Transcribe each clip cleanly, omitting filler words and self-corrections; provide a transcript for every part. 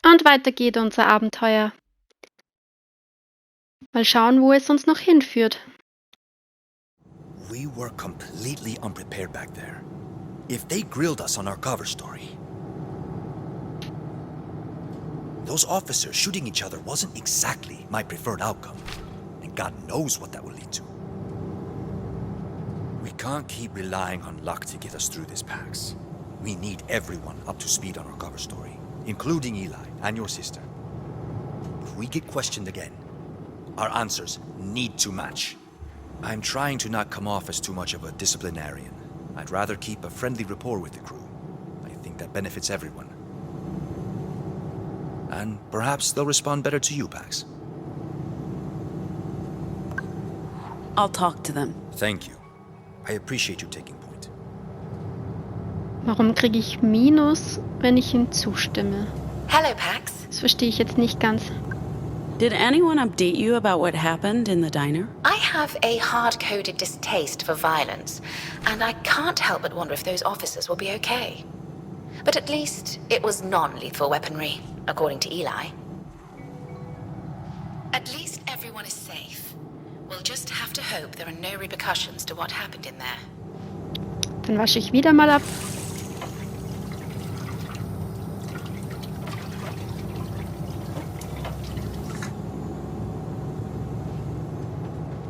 Und weiter geht unser Abenteuer. Mal schauen, wo es uns noch hinführt. We were completely unprepared back there. If they grilled us on our cover story. Those officers shooting each other wasn't exactly my preferred outcome. And God knows what that will lead to. We can't keep relying on luck to get us through this, Pax. We need everyone up to speed on our cover story, including Eli and your sister. If we get questioned again, our answers need to match. I'm trying to not come off as too much of a disciplinarian. I'd rather keep a friendly rapport with the crew. I think that benefits everyone. And perhaps they'll respond better to you, Pax. I'll talk to them. Thank you. I appreciate you taking point. Warum kriege ich Minus, wenn ich ihm zustimme? Hello, Pax. Das verstehe ich jetzt nicht ganz. Did anyone update you about what happened in the diner? I have a hard-coded distaste for violence, and I can't help but wonder if those officers will be okay. But at least it was non-lethal weaponry, according to Eli. At least everyone is safe. We'll just have to hope there are no repercussions to what happened in there. Dann wasche ich wieder mal ab.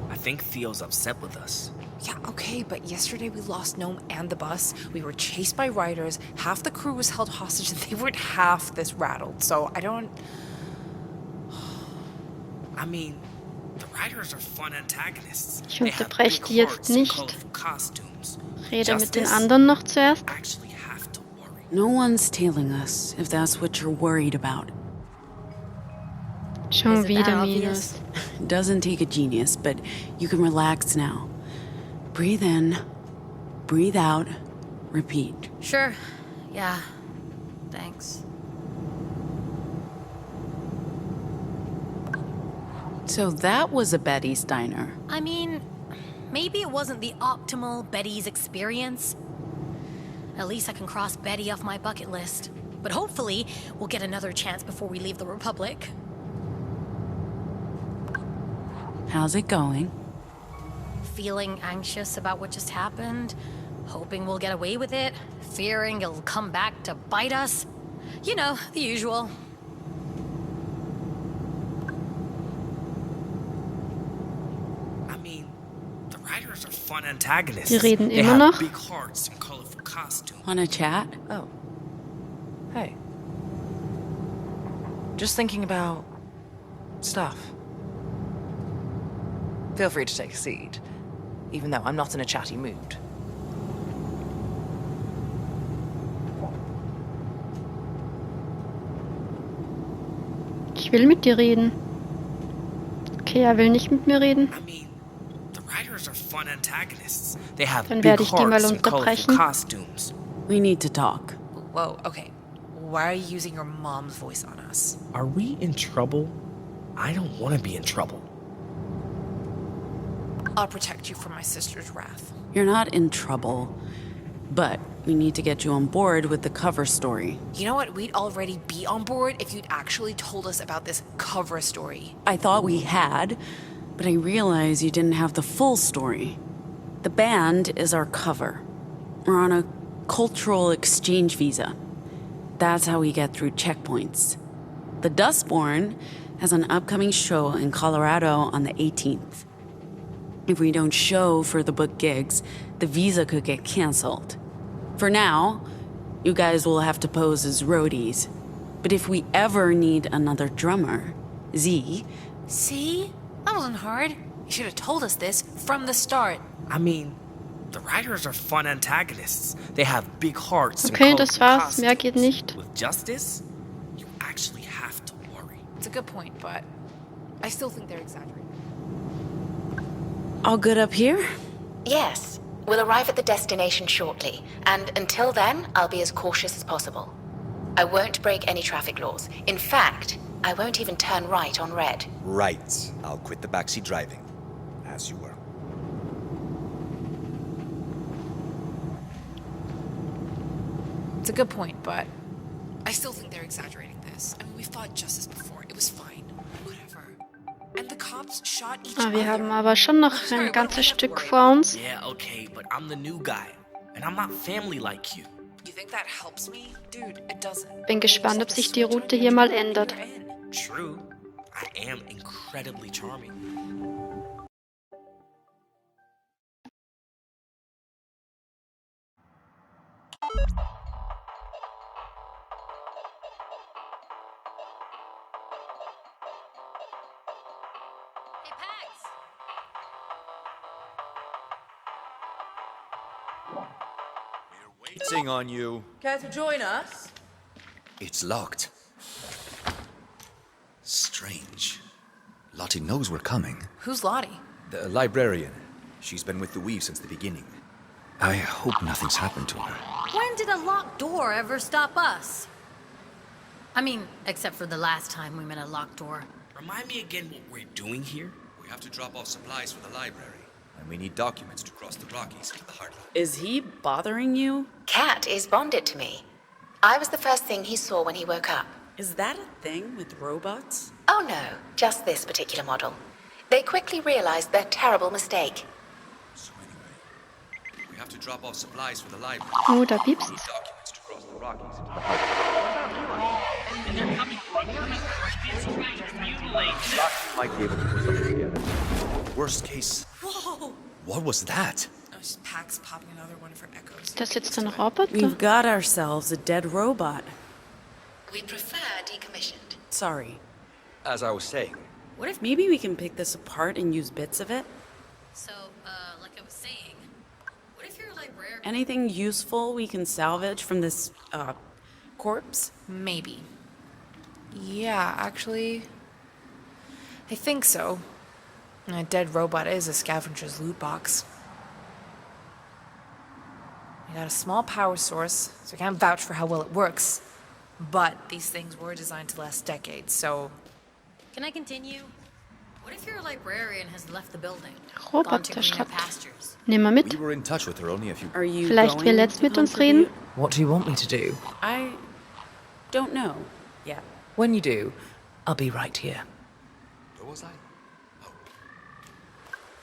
I think Theo's upset with us. Yeah, okay, but yesterday we lost Gnome and the bus. We were chased by riders. Half the crew was held hostage, and they weren't half this rattled. So I don't... I mean, the writers are fun antagonists. Ich They have unterbreche big die jetzt hearts and nicht. colorful costumes. Rede mit den Justice? anderen noch zuerst. Actually have to worry. No one's tailing us, if that's what you're worried about. Schon Is it wieder that Minus. obvious? Doesn't take a genius, but you can relax now. Breathe in, breathe out, repeat. Sure. Yeah. Thanks. So that was a Betty's diner. I mean, maybe it wasn't the optimal Betty's experience. At least I can cross Betty off my bucket list. But hopefully, we'll get another chance before we leave the Republic. How's it going? Feeling anxious about what just happened, hoping we'll get away with it, fearing it'll come back to bite us. You know, the usual. I mean, the writers are fun antagonists. Die reden They immer have noch. big hearts and colorful costumes. Wanna chat? Oh. Hey. Just thinking about... stuff. Feel free to take a seat, even though I'm not in a chatty mood. Ich will mit dir reden. Okay, er will nicht mit mir reden. I mean, the writers are fun antagonists. They have Dann big werde ich die mal hearts and colorful unterbrechen. costumes. We need to talk. Whoa, okay. Why are you using your mom's voice on us? Are we in trouble? I don't want to be in trouble. I'll protect you from my sister's wrath. You're not in trouble, but we need to get you on board with the cover story. You know what? We'd already be on board if you'd actually told us about this cover story. I thought we had, but I realized you didn't have the full story. The band is our cover. We're on a cultural exchange visa. That's how we get through checkpoints. The Dustborn has an upcoming show in Colorado on the 18th. If we don't show for the book gigs, the visa could get canceled. For now, you guys will have to pose as roadies. But if we ever need another drummer, Z, See? That wasn't hard. You should have told us this from the start. I mean, the writers are fun antagonists. They have big hearts and Okay, colorful das war's. costumes. Mehr geht nicht. With justice, you actually have to worry. It's a good point, but I still think they're exaggerating. all good up here? Yes. We'll arrive at the destination shortly, and until then, I'll be as cautious as possible. I won't break any traffic laws. In fact, I won't even turn right on red. Right. I'll quit the backseat driving, as you were. It's a good point, but I still think they're exaggerating this. Yes, I mean, we fought just as before. It was fine. Whatever. And the cops shot each Wir other. haben aber schon noch ein ganzes Stück vor uns. Yeah, okay, but I'm the new guy. And I'm not family like you. You think that helps me? Dude, it doesn't. Bin gespannt, ob sich die Route hier mal ändert. True. I am incredibly charming. Hey, Pax! Waiting on you. Care to join us? It's locked. Strange. Lottie knows we're coming. Who's Lottie? The librarian. She's been with the Weave since the beginning. I hope nothing's happened to her. When did a locked door ever stop us? I mean, except for the last time we met a locked door. Remind me again what we're doing here? We have to drop off supplies for the library. And we need documents to cross the Rockies into the heartland. Is he bothering you? Cat is bonded to me. I was the first thing he saw when he woke up. Is that a thing with robots? Oh no, just this particular model. They quickly realized their terrible mistake. So anyway, we have to drop off supplies for the library. Oh, da piepst. Need documents to cross the Rockies into the heartland. Might be able to put something together. Worst case. Whoa! What was that? Oh, just Pax popping another one of her echoes. Da sitzt ein Roboter. We've got ourselves a dead robot. We prefer decommissioned. Sorry. As I was saying, What if... Maybe we can pick this apart and use bits of it? So, like I was saying, what if you're a librarian? Anything useful we can salvage from this, corpse? Maybe. Yeah, actually, I think so. A dead robot is a scavenger's loot box. We got a small power source, so I can't vouch for how well it works. But these things were designed to last decades, so... Can I continue? What if your librarian has left the building? Gone to Roboter greener schreibt. pastures? Nehmen wir mit. we were in touch with her only a few... Are you Vielleicht will going jetzt to mit uns reden. contribute? What do you want me to do? I don't know yet. When you do, I'll be right here. Where was I? Oh.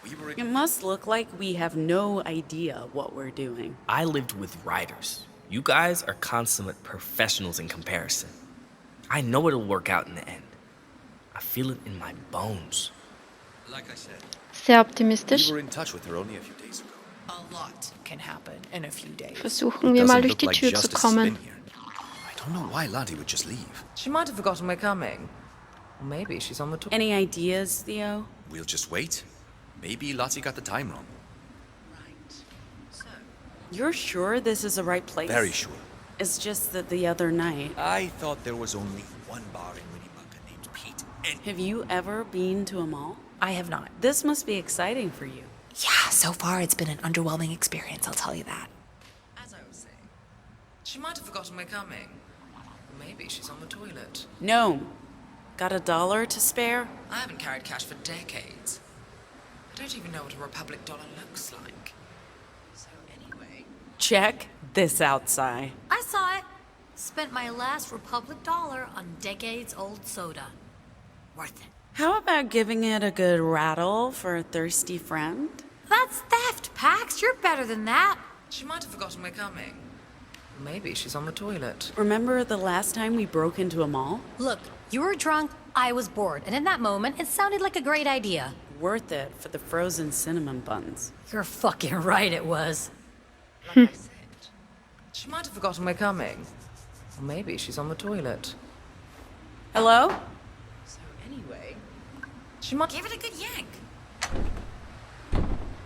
We were It in... must look like we have no idea what we're doing. I lived with writers. You guys are consummate professionals in comparison. I know it'll work out in the end. I feel it in my bones. Like I said, Sehr we optimistisch. were in touch with her only a few days ago. A lot can happen in a few days. Versuchen wir mal Doesn't durch look die like Tür zu justice has kommen. been here. I don't know why Lottie would just leave. She might have forgotten we're coming. Or maybe she's on the tour. Any ideas, Theo? We'll just wait. Maybe Lottie got the time wrong. You're sure this is the right place? Very sure. It's just that the other night... I thought there was only one bar in Winnemucca named Pete. And Have you ever been to a mall? I have not. This must be exciting for you. Yeah, so far it's been an underwhelming experience, I'll tell you that. As I was saying, she might have forgotten we're coming. Or maybe she's on the toilet. No. Got $1 to spare? I haven't carried cash for decades. I don't even know what a Republic dollar looks like. So anyway... Check this out, Sai. I saw it. Spent my last Republic dollar on decades-old soda. Worth it. How about giving it a good rattle for a thirsty friend? That's theft, Pax. You're better than that. She might have forgotten we're coming. Or maybe she's on the toilet. Remember the last time we broke into a mall? Look, you were drunk, I was bored, and in that moment, it sounded like a great idea. Worth it for the frozen cinnamon buns. You're fucking right it was. Like I said, she might have forgotten we're coming. Or maybe she's on the toilet. Hello? So anyway, she might... Give it a good yank.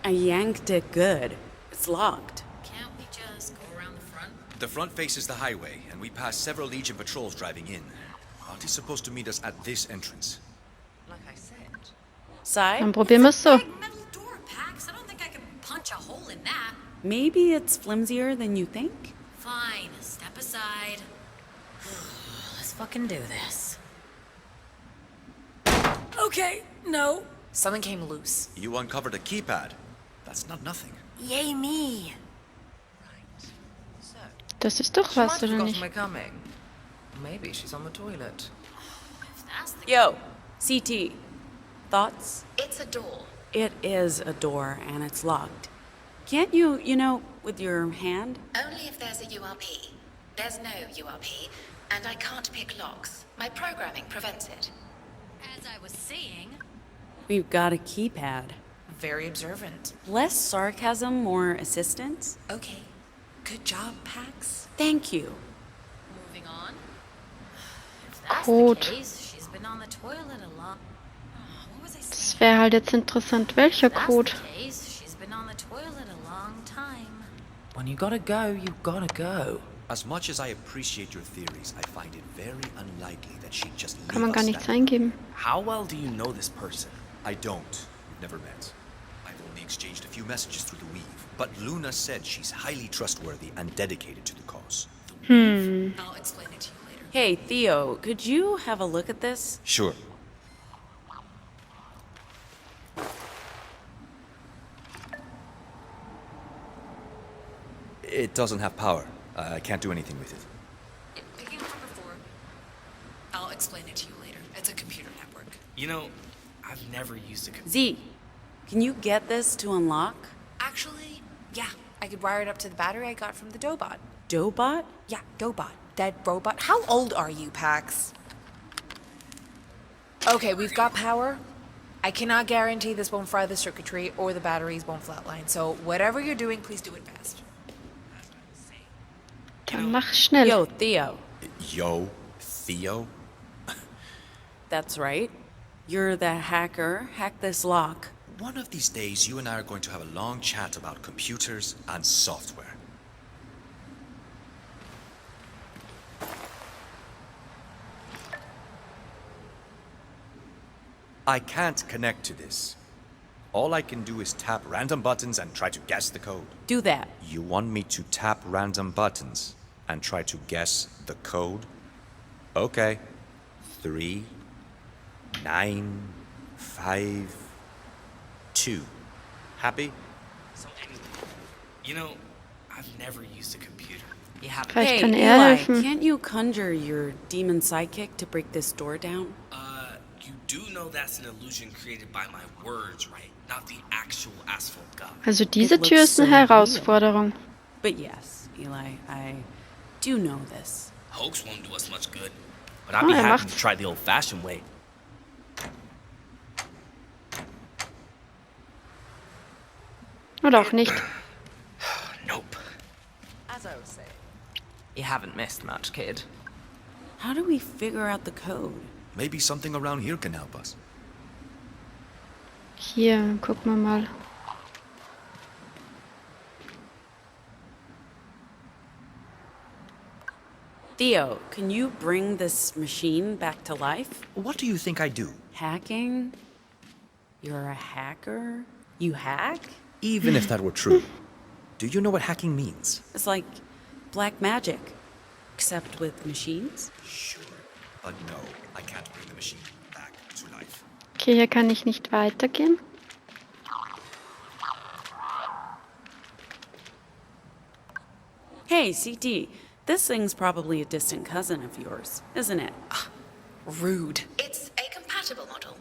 I yanked it good. It's locked. Can't we just go around the front? the front faces the highway, and we pass several Legion patrols driving in. Auntie's supposed to meet us at this entrance. Like I said. Sai? Dann probieren wir es so. Big metal door, Pax. I don't think I can punch a hole in that. Maybe it's flimsier than you think? Fine, step aside. Let's fucking do this. Okay, no. Something came loose. You uncovered a keypad. That's not nothing. Yay me. Right. So, Das ist doch she might was, have oder forgotten nicht? we're coming. Maybe she's on the toilet. Yo, CT. Thoughts? It's a door. It is a door and it's locked. Can't you, with your hand? Only if there's a URP. There's no URP, and I can't pick locks. My programming prevents it. As I was saying, We've got a keypad. Very observant. Less sarcasm, more assistance? Okay. Good job, Pax. Thank you. moving on. If that's Code. the case, she's been on the toilet a lot. What was I saying? Das wäre halt jetzt interessant. Welcher If that's Code? the case, she's been on the toilet a long time. When you gotta go, you gotta go. As much as I appreciate your theories, I find it very unlikely that she'd just leave Kann man us gar nichts standing. eingeben. How well do you know this person? I don't. We've never met. I've only exchanged a few messages through the weave. But Luna said she's highly trustworthy and dedicated to the cause. I'll explain it to you later. Hey, Theo, could you have a look at this? Sure. It doesn't have power. I can't do anything with it. Picking up number 4. I'll explain it to you later. It's a computer network. You know, I've never used a computer. Z, can you get this to unlock? Actually, yeah. I could wire it up to the battery I got from the Doughbot. Doughbot? Yeah, Doughbot. Dead robot. How old are you, Pax? Okay, we've got power. I cannot guarantee this won't fry the circuitry or the batteries won't flatline. So whatever you're doing, please do it fast. Dann mach schnell. Yo, Theo. Yo, Theo? That's right. You're the hacker. Hack this lock. One of these days, you and I are going to have a long chat about computers and software. I can't connect to this. All I can do is tap random buttons and try to guess the code. Do that. You want me to tap random buttons and try to guess the code? Okay. 3, 9, 5, 2. Happy? So anything. You know, I've never used a computer. You have Vielleicht Hey, kann er Eli, helfen. can't you conjure your demon sidekick to break this door down? You do know that's an illusion created by my words, right? Not the actual asphalt god. Also diese It Tür looks ist eine so real. Herausforderung. But yes, Eli, I do know this. Hoax won't do us much good. But I'd be er happy macht's. to try the old-fashioned way. Oder auch nicht. Nope. As I was saying, you haven't missed much, kid. How do we figure out the code? Maybe something around here can help us. Hier, gucken wir mal. Theo, can you bring this machine back to life? What do you think I do? Hacking? You're a hacker? You hack? Even if that were true, do you know what hacking means? It's like black magic, except with machines. Sure. But no, I can't bring the machine back to life. Okay, hier kann ich nicht weitergehen. Hey, CT, this thing's probably a distant cousin of yours, isn't it? Rude. It's a compatible model.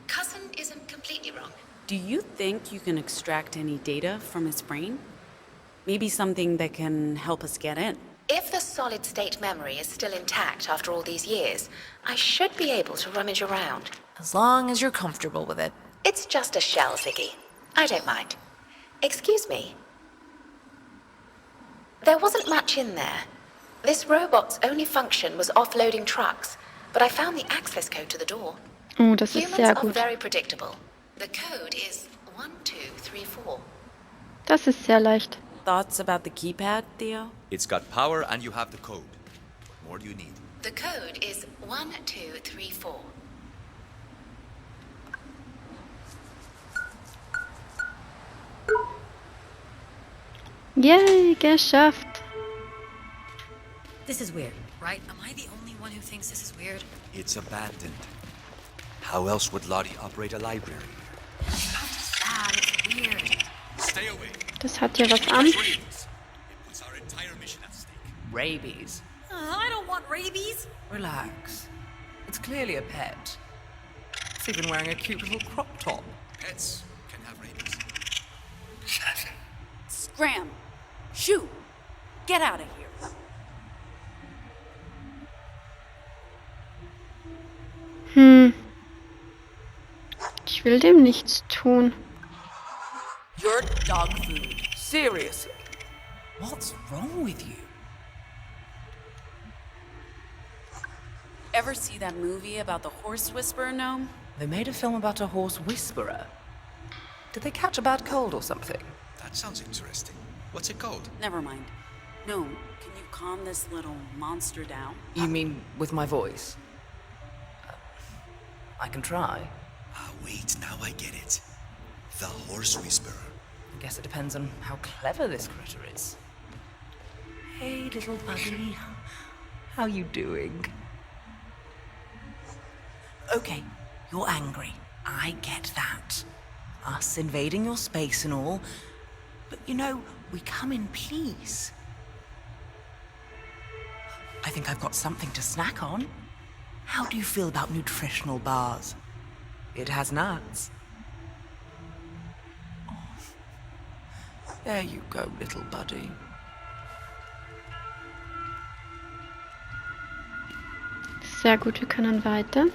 Cousin isn't completely wrong. Do you think you can extract any data from his brain? Maybe something that can help us get in? If the solid-state memory is still intact after all these years, I should be able to rummage around. As long as you're comfortable with it. It's just a shell, Ziggy. I don't mind. Excuse me. There wasn't much in there. This robot's only function was offloading trucks, but I found the access code to the door. Oh, das ist Humans sehr are gut. very predictable. The code is 1234. Das ist sehr leicht. Thoughts about the keypad, Theo? It's got power and you have the code. What more do you need? The code is 1234. Yay, geschafft. This is weird, right? Am I the only one who thinks this is weird? It's abandoned. How else would Lottie operate a library? Not just that, it's weird. Stay away. Das hat hier was an. It puts our entire mission at stake. Rabies. I don't want want rabies? Relax. It's clearly a pet. It's even wearing a cute little crop top. Pets can have rabies. Scram! Shoot! Get out of here! Ich will dem nichts tun. You're dog food. Seriously. What's wrong with you? Ever see that movie about the horse whisperer gnome? They made a film about a horse whisperer. Did they catch a bad cold or something? That sounds interesting. What's it called? Never mind. Gnome, can you calm this little monster down? You mean with my voice? I can try. Ah, wait, now I get it. The horse whisperer. I guess it depends on how clever this critter is. Hey, little buddy. How you doing? Okay, you're angry. I get that. Us invading your space and all. But you know, we come in peace. I think I've got something to snack on. How do you feel about nutritional bars? It has nuts. Oh. There you go, little buddy. Sehr gut, wir können weiter.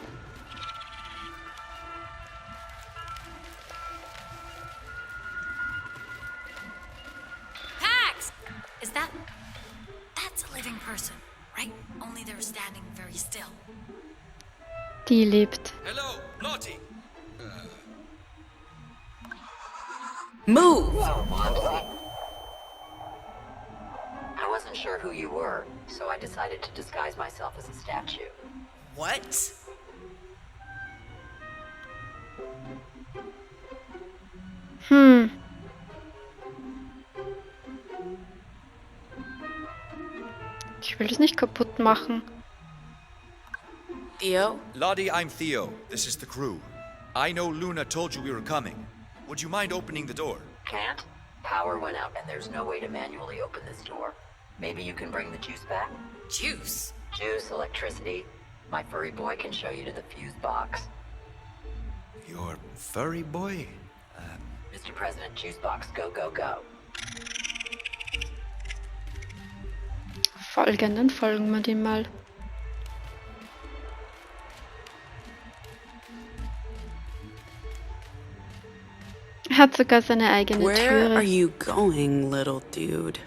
Pax! That's a living person, right? Only they're standing very still. Die lebt. Hello, Lottie. Move! I wasn't sure who you were, so I decided to disguise myself as a statue. What? Ich will das nicht kaputt machen. Theo? Lottie, I'm Theo. This is the crew. I know Luna told you we were coming. Would you mind opening the door? Can't? Power went out and there's no way to manually open this door. Maybe you can bring the juice back? Juice? Juice, electricity. My furry boy can show you to the fuse box. Your furry boy? Mr. President, juice box, go, go, go. Folgen, dann folgen wir dem mal. Er hat sogar seine eigene Where Türe. are you going, little dude?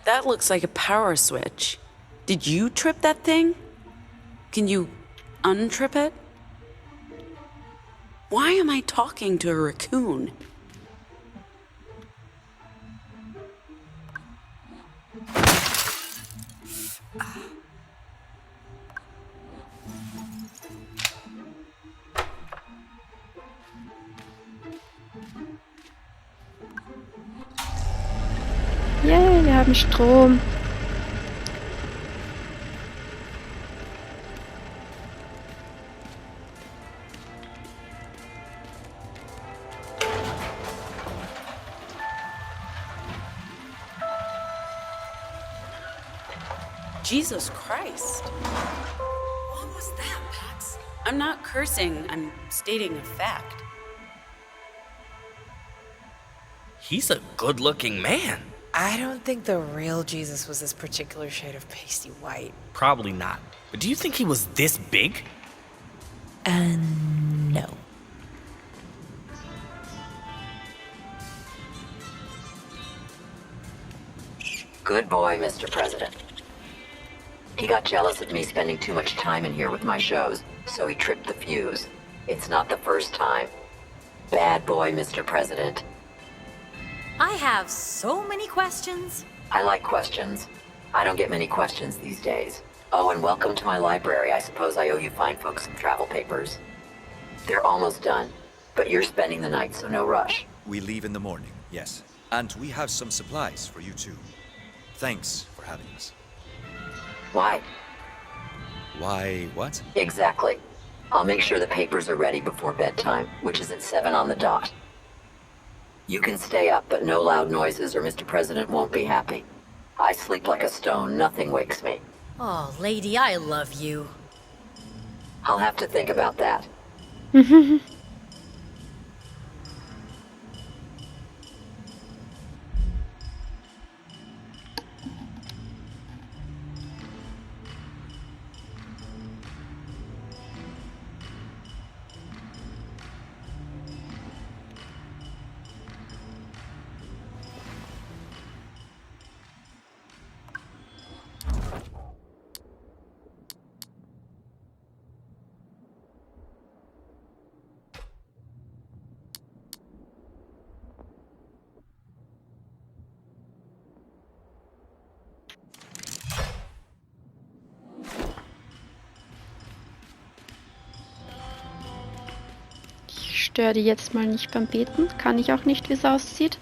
That looks like a power switch. Did you trip that thing? Can you untrip it? Why am I talking to a raccoon? Yay, wir haben Strom. Jesus Christ. What was that, Pax? I'm not cursing, I'm stating a fact. He's a good-looking man. I don't think the real Jesus was this particular shade of pasty white. Probably not. But do you think he was this big? No. Good boy, Mr. President. He got jealous of me spending too much time in here with my shows, so he tripped the fuse. It's not the first time. Bad boy, Mr. President. I have so many questions. I like questions. I don't get many questions these days. Oh, and welcome to my library. I suppose I owe you fine folks some travel papers. They're almost done, but you're spending the night, so no rush. We leave in the morning, yes. And we have some supplies for you too. Thanks for having us. Why? Why, what? Exactly. I'll make sure the papers are ready before bedtime, which is at 7 on the dot. You can stay up, but no loud noises or Mr. President won't be happy. I sleep like a stone. Nothing wakes me. Oh, lady, I love you. I'll have to think about that. Ich störe die jetzt mal nicht beim Beten. Kann ich auch nicht, wie es aussieht.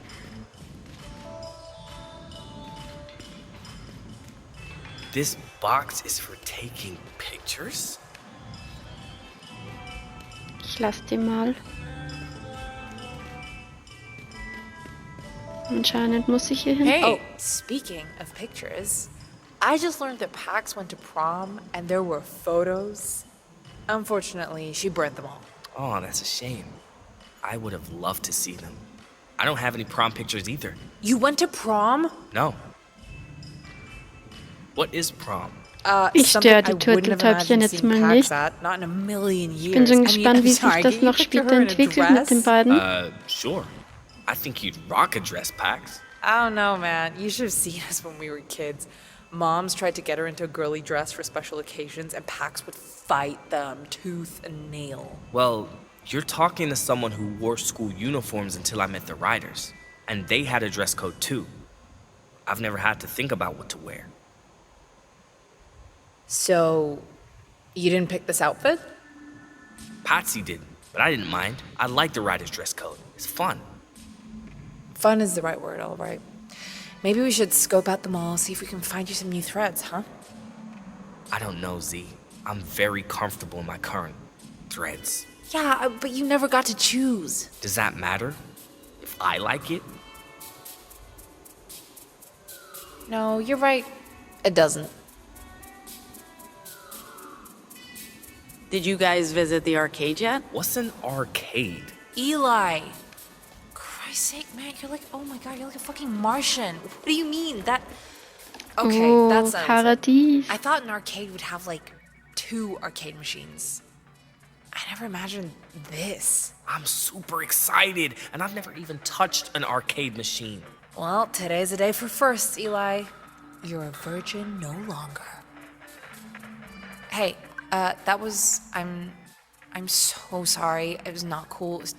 This box is for taking pictures? Ich lasse die mal. Anscheinend muss ich hier hin. Hey, oh, speaking of pictures, I just learned that Pax went to prom and there were photos. Unfortunately, she burnt them all. Oh, that's a shame. I would have loved to see them. I don't have any prom pictures either. You went to prom? No. What is prom? Ich störe die Turteltäubchen jetzt mal nicht. Not in a million years. Ich bin schon gespannt, wie sich das noch später entwickelt mit den beiden. Sure. I think you'd rock a dress, Pax. I don't know, man. You should have seen us when we were kids. Moms tried to get her into a girly dress for special occasions, and Pax would fight them tooth and nail. Well, you're talking to someone who wore school uniforms until I met the Riders. And they had a dress code too. I've never had to think about what to wear. So, you didn't pick this outfit? Patsy didn't, but I didn't mind. I like the Riders dress code. It's fun. Fun is the right word, all right. Maybe we should scope out the mall, see if we can find you some new threads, huh? I don't know, Z. I'm very comfortable in my current threads. Yeah, but you never got to choose. Does that matter? If I like it? No, you're right. It doesn't. Did you guys visit the arcade yet? What's an arcade? Eli! Christ's sake, man, you're like, oh my god, you're like a fucking Martian. What do you mean? That... Okay, Oh, that sounds... Paradies. I thought an arcade would have, like, 2 arcade machines. I never imagined this. I'm super excited, and I've never even touched an arcade machine. Well, today's the day for firsts, Eli. You're a virgin no longer. Hey, that was... I'm so sorry. It was not cool. It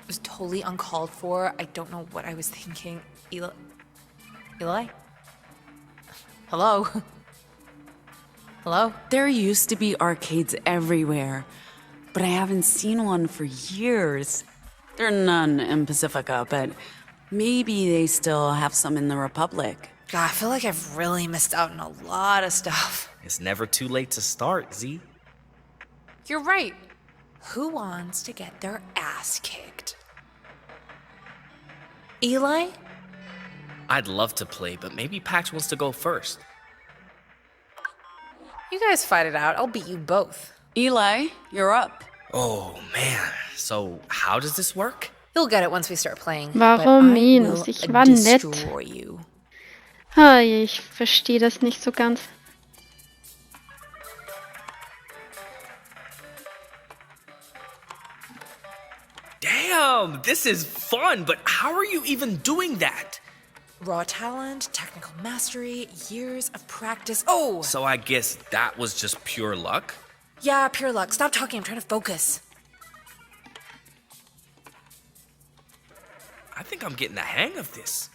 was totally uncalled for. I don't know what I was thinking. Eli? Hello? Hello? There used to be arcades everywhere, but I haven't seen one for years. There are none in Pacifica, but maybe they still have some in the Republic. God, I feel like I've really missed out on a lot of stuff. It's never too late to start, Z. You're right. Who wants to get their ass kicked? Eli? I'd love to play, but maybe Pax wants to go first. You guys fight it out. I'll beat you both. Eli, you're up. Oh, man. So, how does this work? You'll get it once we start playing. Warum but I minus? will Ich war nett. destroy you. Hey, ich verstehe das nicht so ganz. Damn, this is fun, but how are you even doing that? Raw talent, technical mastery, years of practice. Oh! So I guess that was just pure luck? Yeah, pure luck. Stop talking. I'm trying to focus. I think I'm getting the hang of this.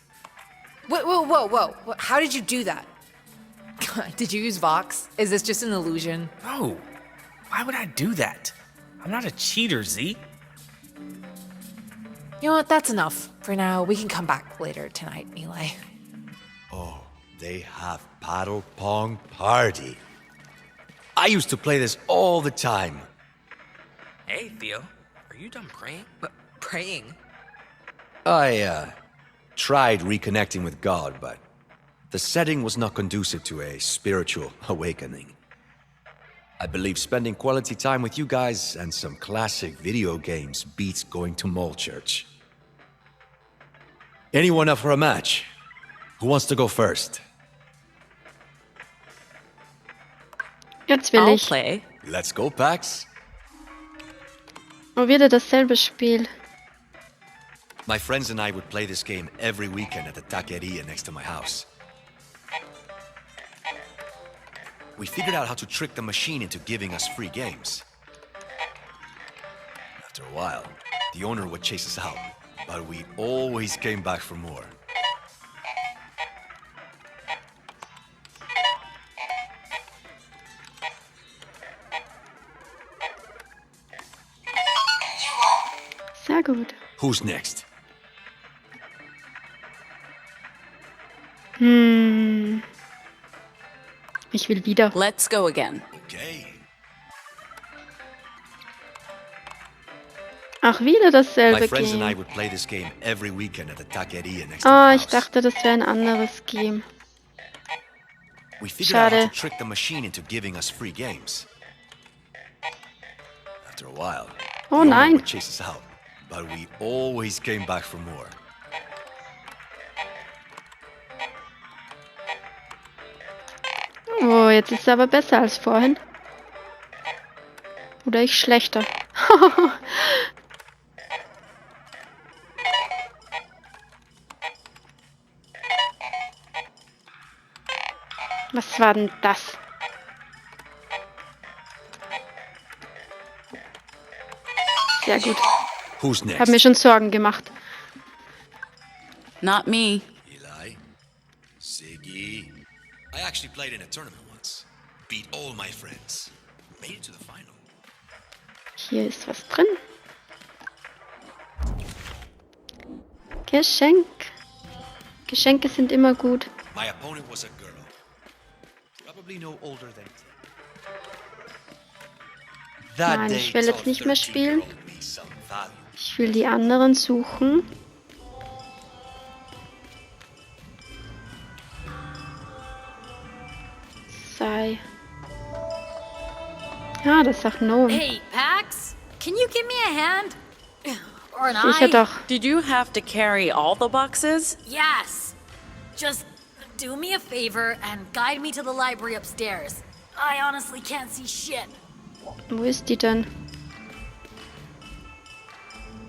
Whoa. How did you do that? Did you use Vox? Is this just an illusion? No. Why would I do that? I'm not a cheater, Z. You know what? That's enough. For now, we can come back later tonight, Eli. Oh, they have paddle pong party. I used to play this all the time. Hey, Theo. Are you done praying? But praying? I, tried reconnecting with God, but the setting was not conducive to a spiritual awakening. I believe spending quality time with you guys and some classic video games beats going to mall church. Anyone up for a match? Who wants to go first? Jetzt will I'll ich. play. Let's go, Pax. Oh, wieder dasselbe Spiel. My friends and I would play this game every weekend at the taqueria next to my house. We figured out how to trick the machine into giving us free games. After a while, the owner would chase us out, but we always came back for more. Sehr gut. Who's next? Ich will wieder. Let's go again. Okay. Ach, wieder My dasselbe friends and I Game. would play this game every weekend at the taqueria next to my Ah, house. ich dachte, das wäre ein anderes Game. We figured out how Schade. to trick the machine into giving us free games. After a while, Oh the owner nein. would chase us out, but we always came back for more. Oh, jetzt ist es aber besser als vorhin. Oder ich schlechter. Was war denn das? Sehr gut. Who's next? Hab mir schon Sorgen gemacht. Not me. Eli? Siggy? I actually played in a tournament once. Beat all my friends. Made it to the final. Hier ist was drin. Geschenk. Geschenke sind immer gut. My opponent was a girl. Probably no older than 10. That Nein, day ich will jetzt taught nicht mehr spielen. 13-year-old me some value. Ich will die anderen suchen. Sei. Ah, das sagt No. Hey, Pax, can you give me a hand? Or an Sicher eye? doch. Did you have to carry all the boxes? Yes. Just do me a favor and guide me to the library upstairs. I honestly can't see shit. Wo ist die denn?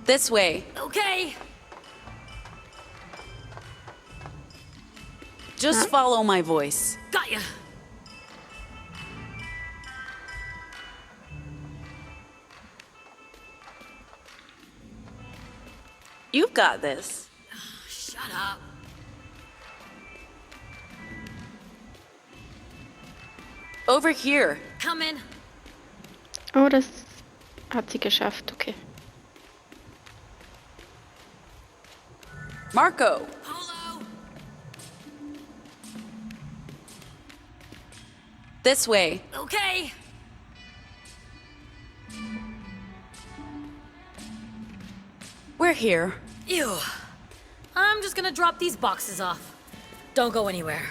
This way. Okay. Just follow my voice. Got ya. You've got this. Shut up. Over here. Come in. Oh, das hat sie geschafft. Okay. Marco. Polo. This way. Okay. We're here. Ew. I'm just gonna drop these boxes off. Don't go anywhere.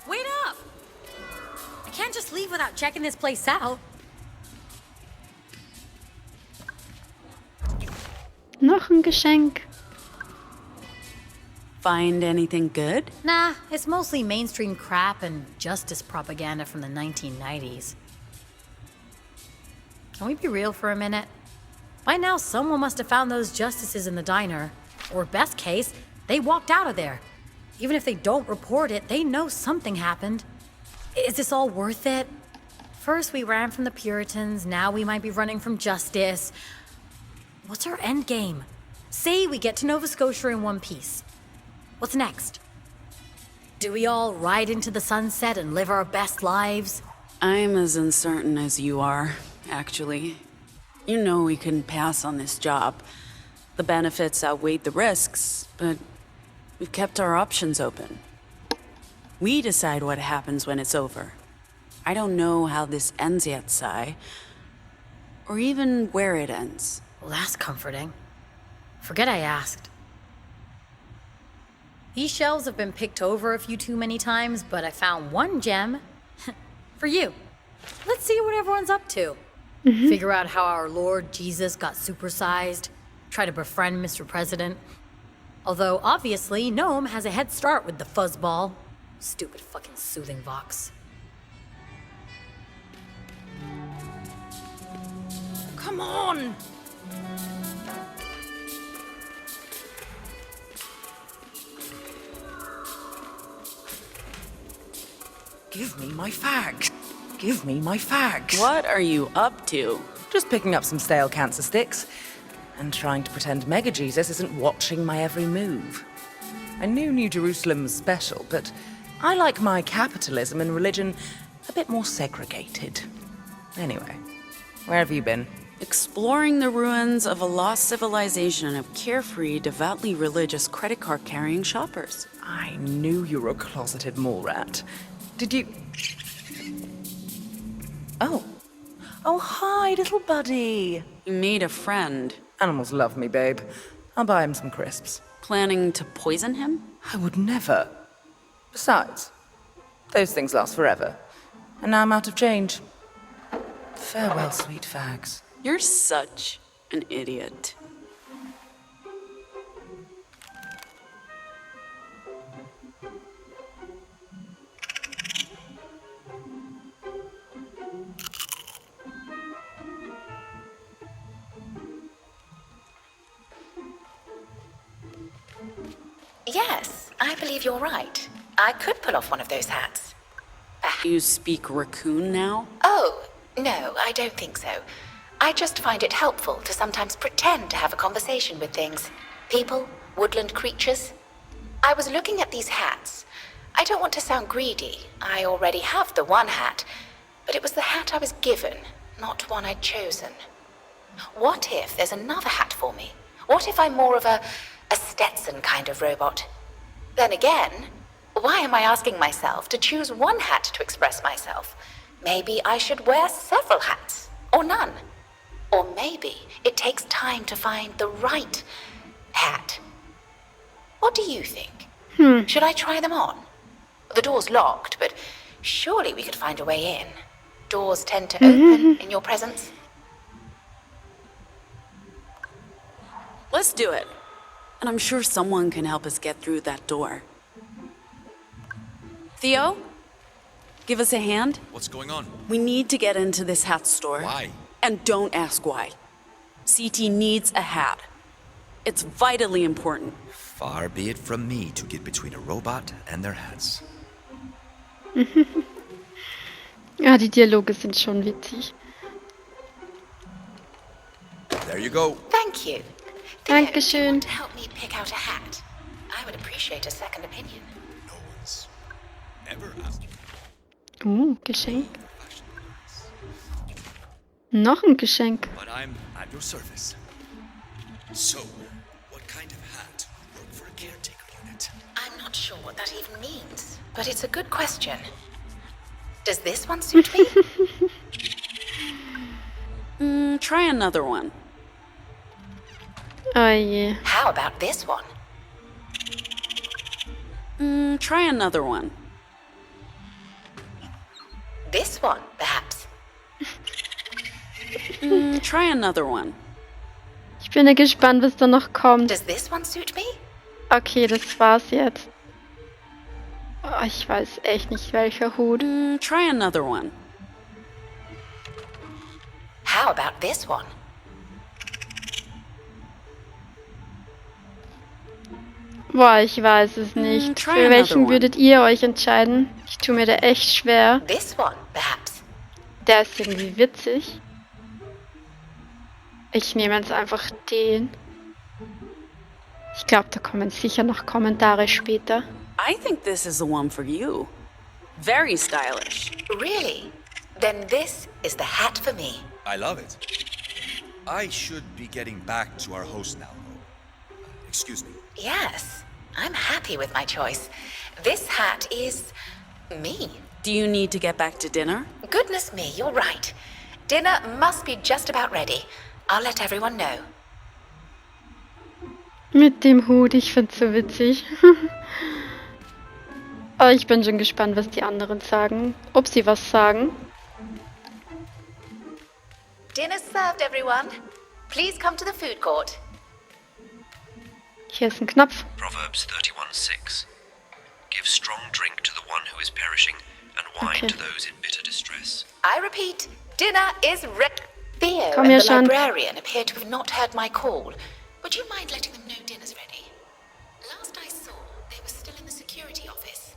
Wait up! I can't just leave without checking this place out. Noch ein Geschenk. Find anything good? Nah, it's mostly mainstream crap and justice propaganda from the 1990s. Can we be real for a minute? By now, someone must have found those justices in the diner. Or best case, they walked out of there. Even if they don't report it, they know something happened. Is this all worth it? First we ran from the Puritans, now we might be running from justice. What's our end game? Say we get to Nova Scotia in one piece. What's next? Do we all ride into the sunset and live our best lives? I'm as uncertain as you are, actually. You know we couldn't pass on this job. The benefits outweighed the risks, but we've kept our options open. We decide what happens when it's over. I don't know how this ends yet, Sai. or even where it ends. Well, that's comforting. Forget I asked. These shelves have been picked over a few too many times, but I found one gem. For you. Let's see what everyone's up to. Figure out how our Lord Jesus got supersized. Try to befriend Mr. President. Although, obviously, Gnome has a head start with the fuzzball. Stupid fucking soothing vox. Come on! Give me my facts. Give me my facts. What are you up to? Just picking up some stale cancer sticks and trying to pretend Mega Jesus isn't watching my every move. I knew New Jerusalem was special, but I like my capitalism and religion a bit more segregated. Anyway, where have you been? Exploring the ruins of a lost civilization of carefree, devoutly religious credit card carrying shoppers. I knew you were a closeted mole rat. Did you... Oh. Oh, hi, little buddy. You made a friend. Animals love me, babe. I'll buy him some crisps. Planning to poison him? I would never. Besides, those things last forever. And now I'm out of change. Farewell, sweet fags. You're such an idiot. Yes, I believe you're right. I could pull off one of those hats. You speak raccoon now? Oh, no, I don't think so. I just find it helpful to sometimes pretend to have a conversation with things. People, woodland creatures. I was looking at these hats. I don't want to sound greedy. I already have the one hat, but it was the hat I was given, not one I'd chosen. What if there's another hat for me? What if I'm more of a Stetson kind of robot? Then again, why am I asking myself to choose one hat to express myself? Maybe I should wear several hats, or none. Or maybe it takes time to find the right hat. What do you think? Should I try them on? The door's locked, but surely we could find a way in. Doors tend to open in your presence. Let's do it. And I'm sure someone can help us get through that door. Theo? Give us a hand? What's going on? We need to get into this hat store. Why? And don't ask why. CT needs a hat. It's vitally important. Far be it from me to get between a robot and their hats. Ja, die Dialoge sind schon witzig. There you go. Thank you. Theo, do you Dankeschön. want to help me pick out a hat? I would appreciate a second opinion. No one's ever asked me. Geschenk. Noch ein Geschenk. But I'm at your service. So, what kind of hat would work for a caretaker unit? I'm not sure what that even means, but it's a good question. Does this one suit me? Try another one. Oh je. How about this one? Try another one. This one, perhaps. Try another one. Ich bin ja gespannt, was da noch kommt. Does this one suit me? Okay, das war's jetzt. Oh, ich weiß echt nicht, welcher Hut. Try another one. How about this one? Boah, ich weiß es nicht. try Für another welchen one. würdet ihr euch entscheiden? Ich tue mir da echt schwer. This one, perhaps. Der ist irgendwie witzig. Ich nehme jetzt einfach den. Ich glaube, da kommen sicher noch Kommentare später. I think this is the one for you. Very stylish. Really? Then this is the hat for me. I love it. I should be getting back to our host now. Excuse me. Yes, I'm happy with my choice. This hat is me. Do you need to get back to dinner? Goodness me, you're right. Dinner must be just about ready. I'll let everyone know. Mit dem Hut, ich find's so witzig. Aber ich bin schon gespannt, was die anderen sagen. Ob sie was sagen. Dinner's served, everyone. Please come to the food court. Hier ist ein Knopf. Proverbs 31:6. Give strong drink to the one who is perishing, and wine to those in bitter distress. I repeat, dinner is ready. Theo Komm and her the schon. librarian appear to have not heard my call. Would you mind letting them know dinner's ready? Last I saw, they were still in the security office.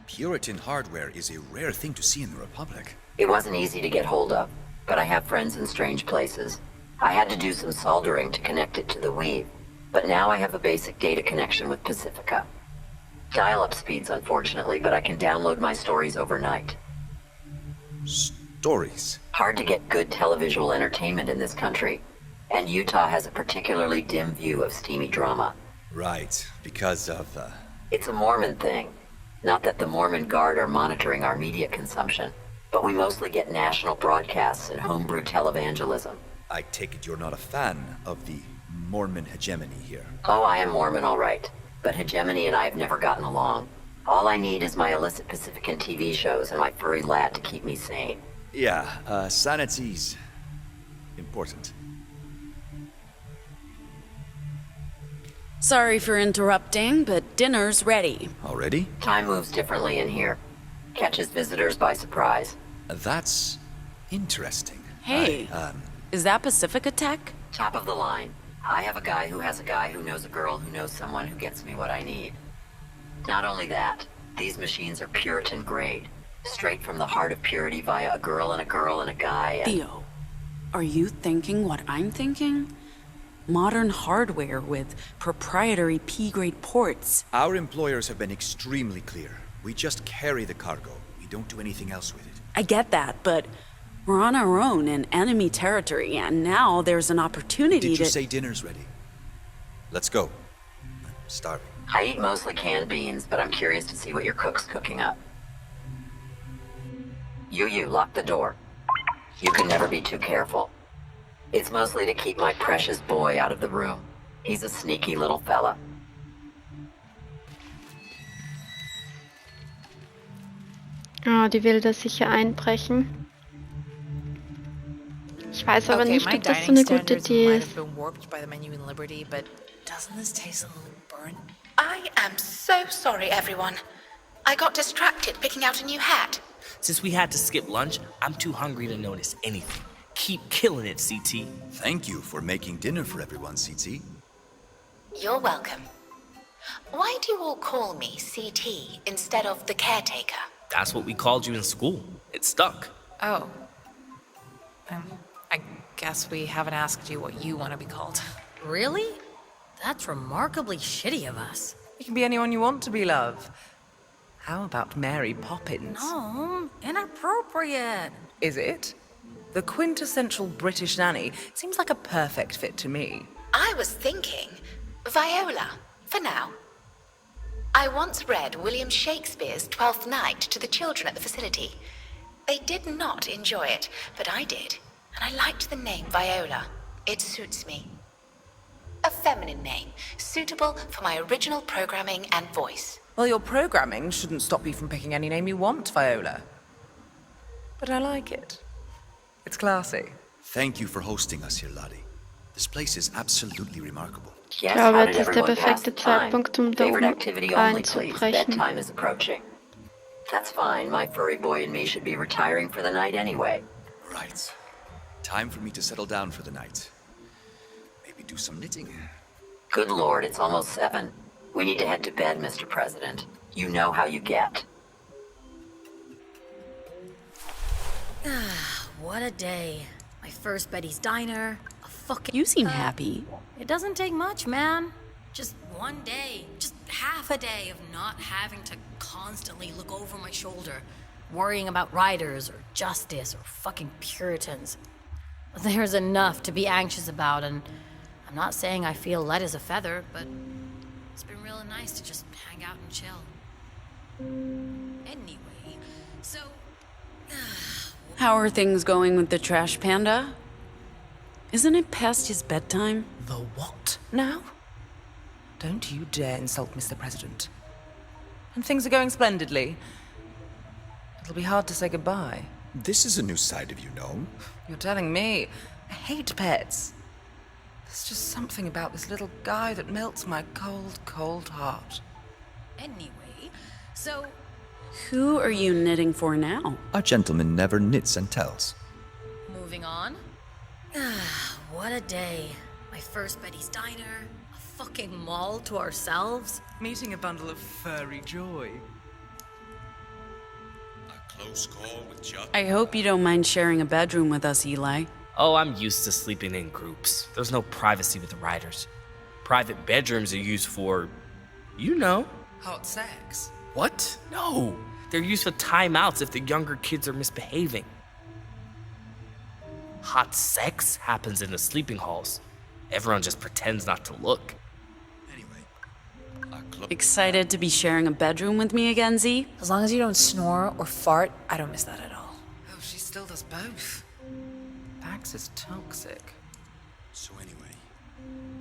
Puritan hardware is a rare thing to see in the Republic. It wasn't easy to get hold of, but I have friends in strange places. I had to do some soldering to connect it to the weave, but now I have a basic data connection with Pacifica. Dial-up speeds, unfortunately, but I can download my stories overnight. Stories? Hard to get good televisual entertainment in this country, and Utah has a particularly dim view of steamy drama. Right, because of It's a Mormon thing. Not that the Mormon Guard are monitoring our media consumption, but we mostly get national broadcasts and homebrew televangelism. I take it you're not a fan of the Mormon hegemony here. Oh, I am Mormon, all right. But hegemony and I have never gotten along. All I need is my illicit Pacifican TV shows and my furry lad to keep me sane. Yeah, sanity's important. Sorry for interrupting, but dinner's ready. Already? Time moves differently in here. Catches visitors by surprise. That's interesting. Hey, is that Pacifica Tech? Top of the line. I have a guy who has a guy who knows a girl who knows someone who gets me what I need. Not only that, these machines are Puritan grade. Straight from the heart of purity via a girl and a girl and a guy and... Theo, are you thinking what I'm thinking? Modern hardware with proprietary P-grade ports. Our employers have been extremely clear. We just carry the cargo. We don't do anything else with it. I get that, but we're on our own in enemy territory, and now there's an opportunity Did you to... say dinner's ready? Let's go. I'm starving. I eat mostly canned beans, but I'm curious to see what your cook's cooking up. You, lock the door. You can never be too careful. It's mostly to keep my precious boy out of the room. He's a sneaky little fella. Oh, die will da sicher einbrechen. Ich weiß aber nicht, my ob das so dining eine gute standards Idee might ist. have been warped by the menu in Liberty, but doesn't this taste a little burnt? I am so sorry, everyone. I got distracted picking out a new hat. Since we had to skip lunch, I'm too hungry to notice anything. Keep killing it, CT. Thank you for making dinner for everyone, CT. You're welcome. Why do you all call me CT instead of the caretaker? That's what we called you in school. It stuck. Oh. I guess we haven't asked you what you want to be called. Really? That's remarkably shitty of us. You can be anyone you want to be, love. How about Mary Poppins? No, inappropriate. Is it? The quintessential British nanny seems like a perfect fit to me. I was thinking Viola, for now. I once read William Shakespeare's Twelfth Night to the children at the facility. They did not enjoy it, but I did, and I liked the name Viola. It suits me. A feminine name, suitable for my original programming and voice. Well, your programming shouldn't stop you from picking any name you want, Viola. But I like it. It's classy. Thank you for hosting us here, Lottie. This place is absolutely remarkable. Ich Yes, glaube, how das did ist der everyone pass perfekte the time? Zeitpunkt, um da Favorite oben activity only, please. einzubrechen. Bedtime is approaching. That's fine. My furry boy and me should be retiring for the night anyway. Right. Time for me to settle down for the night. Maybe do some knitting. Good Lord, it's almost 7. We need to head to bed, Mr. President. You know how you get. What a day. My first Betty's Diner, a fucking... You seem happy. It doesn't take much, man. Just one day, just half a day of not having to constantly look over my shoulder, worrying about riders or justice or fucking Puritans. There's enough to be anxious about, and I'm not saying I feel light as a feather, but it's been really nice to just hang out and chill. Anyway, so... How are things going with the trash panda? Isn't it past his bedtime? The what now? Don't you dare insult Mr. President. And things are going splendidly. It'll be hard to say goodbye. This is a new side of you, Gnome. You're telling me. I hate pets. There's just something about this little guy that melts my cold, cold heart. Anyway, so... Who are you knitting for now? A gentleman never knits and tells. Moving on. What a day. My first Betty's Diner, a fucking mall to ourselves. Meeting a bundle of furry joy. A close call with Chuck. I hope you don't mind sharing a bedroom with us, Eli. Oh, I'm used to sleeping in groups. There's no privacy with the writers. Private bedrooms are used for, you know. Hot sex. What? No. They're used for timeouts if the younger kids are misbehaving. Hot sex happens in the sleeping halls. Everyone just pretends not to look. Anyway, Excited to be sharing a bedroom with me again, Z? As long as you don't snore or fart, I don't miss that at all. Oh, she still does both. Pax is toxic. So anyway,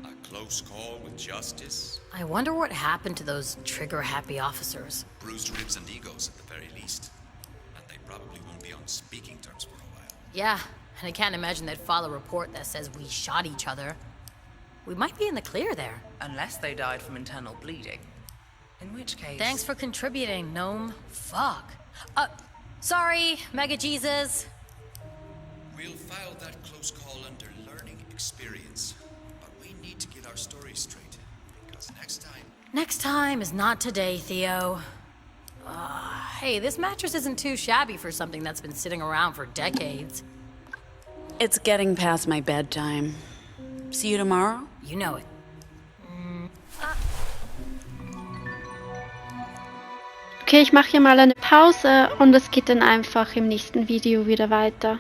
a close call with justice. I wonder what happened to those trigger-happy officers. Bruised ribs and egos at the very least. And they probably won't be on speaking terms for a while. Yeah, and I can't imagine they'd file a report that says we shot each other. We might be in the clear there. Unless they died from internal bleeding. In which case... Thanks for contributing, Gnome. Fuck. Sorry, Mega Jesus. We'll file that close call under learning experience. But we need to get our story straight. Because Next time is not today, Theo. Hey, this mattress isn't too shabby for something that's been sitting around for decades. It's getting past my bedtime. See you tomorrow? You know it. Okay, ich mache hier mal eine Pause und es geht dann einfach im nächsten Video wieder weiter.